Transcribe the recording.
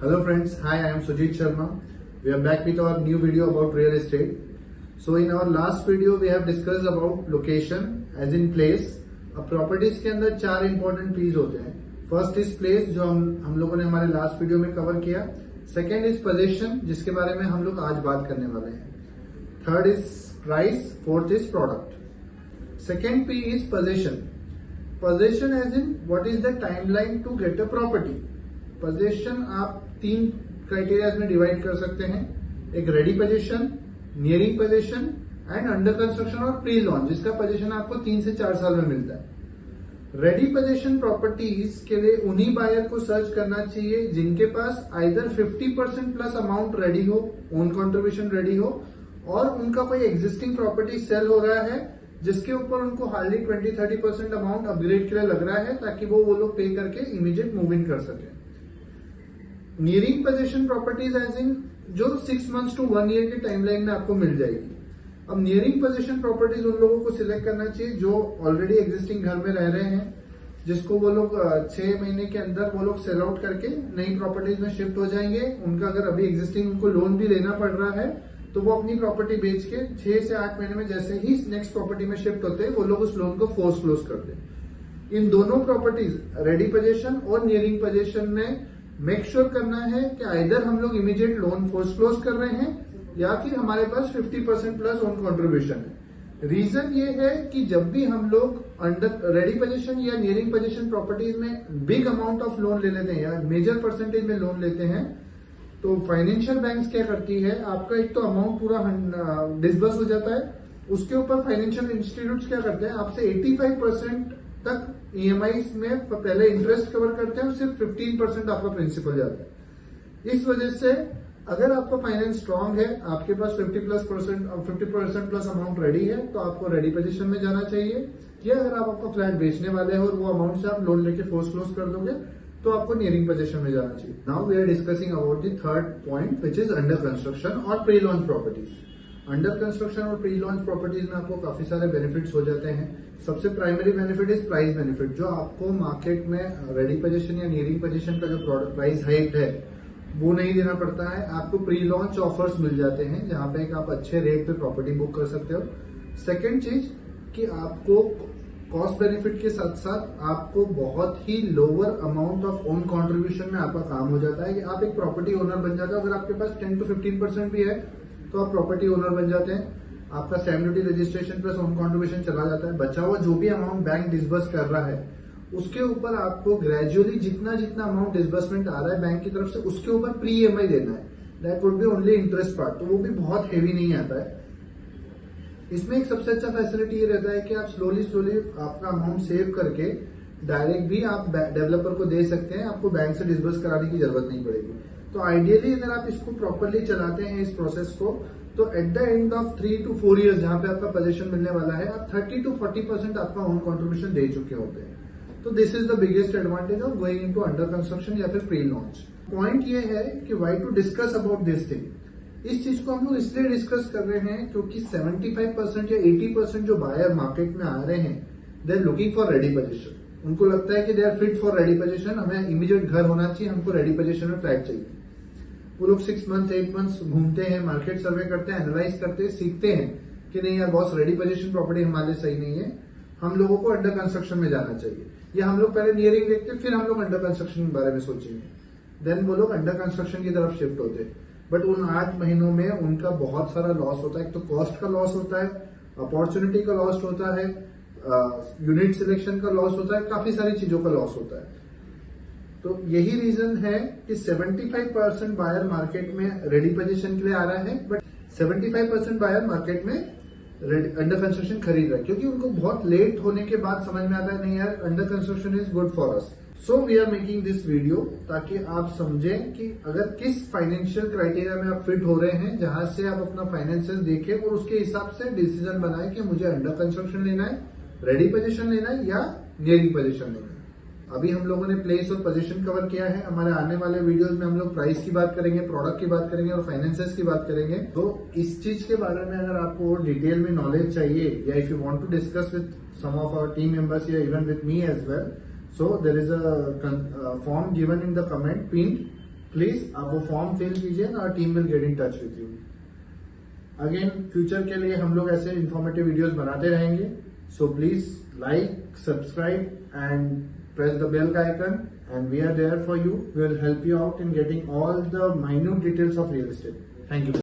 Hello friends, hi, I am Sujit Sharma. We are back with our new video about real estate. So in our last video we have discussed about location as in place. अब properties के अंदर चार important piece होते हैं. First is place जो हम लोगों ने हमारे लास्ट वीडियो में कवर किया. सेकेंड इज पोजीशन जिसके बारे में हम लोग आज बात करने वाले हैं. Third is price. Fourth is product. Second P is position. Position as in what is the timeline to get a property. Position आप तीन क्राइटेरिया में डिवाइड कर सकते हैं. एक ready position, nearing position and under construction और pre launch, जिसका position आपको 3 से 4 साल में मिलता है. रेडी पोजीशन प्रॉपर्टीज के लिए उन्हीं बायर को सर्च करना चाहिए जिनके पास आइदर 50% प्लस अमाउंट रेडी हो, ओन कंट्रीब्यूशन रेडी हो, और उनका कोई एग्जिस्टिंग प्रॉपर्टी सेल हो रहा है जिसके ऊपर उनको हार्डली 20-30% अमाउंट अपग्रेड के लिए लग रहा है ताकि वो लोग पे करके इमीडिएट मूव इन कर सके. Nearing position properties as in जो 6 मंथ्स टू 1 ईयर के टाइमलाइन में आपको मिल जाएगी. अब नियरिंग पोजीशन प्रॉपर्टीज उन लोगों को सिलेक्ट करना चाहिए जो ऑलरेडी एग्जिस्टिंग घर में रह रहे हैं, जिसको वो लोग 6 महीने के अंदर वो लोग सेल आउट करके नई प्रॉपर्टीज में शिफ्ट हो जाएंगे. उनका अगर अभी एग्जिस्टिंग उनको लोन भी लेना पड़ रहा है तो वो अपनी प्रॉपर्टी बेच के 6 से 8 महीने में जैसे ही नेक्स्ट प्रॉपर्टी में शिफ्ट होते हैं वो लोग उस लोन को फोर्स क्लोज करते हैं. इन दोनों प्रॉपर्टीज रेडी पोजीशन और नियरिंग पोजीशन में मेक श्योर करना है कि आइदर हम लोग इमीडिएट लोन फोर्स क्लोज कर रहे हैं या फिर हमारे पास 50% प्लस ओन कंट्रीब्यूशन है. रीजन ये है कि जब भी हम लोग अंडर रेडी पोजीशन या नियरिंग पोजीशन प्रॉपर्टीज में बिग अमाउंट ऑफ लोन ले लेते हैं या मेजर परसेंटेज में लोन लेते हैं तो फाइनेंशियल बैंक्स क्या करती है, आपका एक तो अमाउंट पूरा डिसबर्स हो जाता है, उसके ऊपर फाइनेंशियल इंस्टीट्यूट्स क्या करते हैं आपसे 85% तक ईएमआई में पहले इंटरेस्ट कवर करते हैं और सिर्फ 15% आपका प्रिंसिपल जाता है. इस वजह से अगर आपका फाइनेंस स्ट्रांग है, आपके पास 50% प्लस अमाउंट रेडी है तो आपको रेडी पोजीशन में जाना चाहिए. या अगर आप आपका फ्लैट बेचने वाले हो और वो अमाउंट से आप लोन लेके फोर्स क्लोज कर दोगे तो आपको नियरिंग पोजीशन में जाना चाहिए. Now we are discussing about the third point which is under construction और pre launch properties. Under construction और प्री लॉन्च प्रॉपर्टीज में आपको काफी सारे बेनिफिट्स हो जाते हैं. सबसे primary benefit is price benefit. जो आपको मार्केट में रेडी पोजीशन या नियरिंग पोजीशन का जो प्रोडक्ट प्राइस हाइक है वो नहीं देना पड़ता है. आपको प्री लॉन्च ऑफर्स मिल जाते हैं जहां पे आप अच्छे रेट पे प्रॉपर्टी बुक कर सकते हो. सेकेंड चीज कि आपको कॉस्ट बेनिफिट के साथ साथ आपको बहुत ही lower amount of own contribution में आपका काम हो जाता है कि आप एक प्रॉपर्टी ओनर बन जाते हो. अगर आपके पास 10 to 15% भी है तो आप प्रॉपर्टी ओनर बन जाते हैं. आपका stamp duty registration plus own contribution चला जाता है. बचा हुआ जो भी अमाउंट बैंक डिसबर्स कर रहा है उसके ऊपर आपको ग्रेजुअली जितना जितना अमाउंट डिसबर्समेंट आ रहा है बैंक की तरफ से उसके ऊपर प्री ईएमआई देना है. That would be only interest part, तो वो भी बहुत हेवी नहीं आता है. इसमें एक सबसे अच्छा फैसिलिटी ये रहता है कि आप स्लोली आपका अमाउंट सेव करके डायरेक्ट भी आप डेवलपर को दे सकते हैं. आपको बैंक से डिसबर्स कराने की जरूरत नहीं पड़ेगी. तो आइडियली अगर आप इसको प्रॉपरली चलाते हैं इस प्रोसेस को तो at the end of 3 to 4 years जहां पे आपका पोजीशन मिलने वाला है आप 30 to 40% आपका ओन कंट्रीब्यूशन दे चुके होते हैं. तो this is the biggest advantage of going into under construction या फिर प्री लॉन्च. पॉइंट ये है कि why to discuss about this thing. इस चीज को हम लोग इसलिए डिस्कस कर रहे हैं क्योंकि 75% या 80% जो बायर मार्केट में आ रहे हैं they are looking for ready position. उनको लगता है कि they are fit for ready position, हमें इमीडिएट घर होना चाहिए, हमको रेडी पोजीशन में फ्लैट चाहिए. वो लोग 6 months 8 months घूमते हैं, मार्केट सर्वे करते हैं, एनालाइज करते हैं, सीखते हैं कि नहीं यार बॉस रेडी पोजीशन प्रॉपर्टी हमारे लिए सही नहीं है, हम लोगों को अंडर कंस्ट्रक्शन में जाना चाहिए. या हम लोग पहले नियरिंग देखते फिर हम लोग अंडर कंस्ट्रक्शन के बारे में सोचेंगे. देन वो लोग अंडर कंस्ट्रक्शन की तरफ शिफ्ट होते हैं. बट उन 8 महीनों में उनका बहुत सारा लॉस होता है. एक तो कॉस्ट का लॉस होता है, अपॉर्चुनिटी का लॉस होता है, यूनिट सिलेक्शन का लॉस होता है, काफी सारी चीजों का लॉस होता है. तो यही रीजन है कि 75% बायर मार्केट में रेडी पोजीशन के लिए आ रहा है बट 75% बायर मार्केट में अंडर कंस्ट्रक्शन खरीद रहा है क्योंकि उनको बहुत लेट होने के बाद समझ में आता है नहीं यार under construction is good for us. So we are making this video ताकि आप समझें कि अगर किस फाइनेंशियल क्राइटेरिया में आप फिट हो रहे हैं जहां से आप अपना फाइनेंशियल देखें और उसके हिसाब से डिसीजन बनाए कि मुझे अंडर कंस्ट्रक्शन लेना है, रेडी पोजीशन लेना है या नियरिंग पोजीशन लेना है. अभी हम लोगों ने प्लेस और पोजीशन कवर किया है. हमारे आने वाले वीडियोस में हम लोग प्राइस की बात करेंगे, प्रोडक्ट की बात करेंगे और फाइनेंसेस की बात करेंगे. तो इस चीज के बारे में अगर आपको डिटेल में नॉलेज चाहिए या if you want to discuss with some of our team members या even with me as well, so there is a form given in the comment pinned please आप वो फॉर्म फिल कीजिए और team will get in touch with you. Again future के लिए हम लोग ऐसे इंफॉर्मेटिव वीडियोस बनाते रहेंगे, so please like, subscribe and press the bell icon, and we are there for you. We will help you out in getting all the minute details of real estate. Thank you.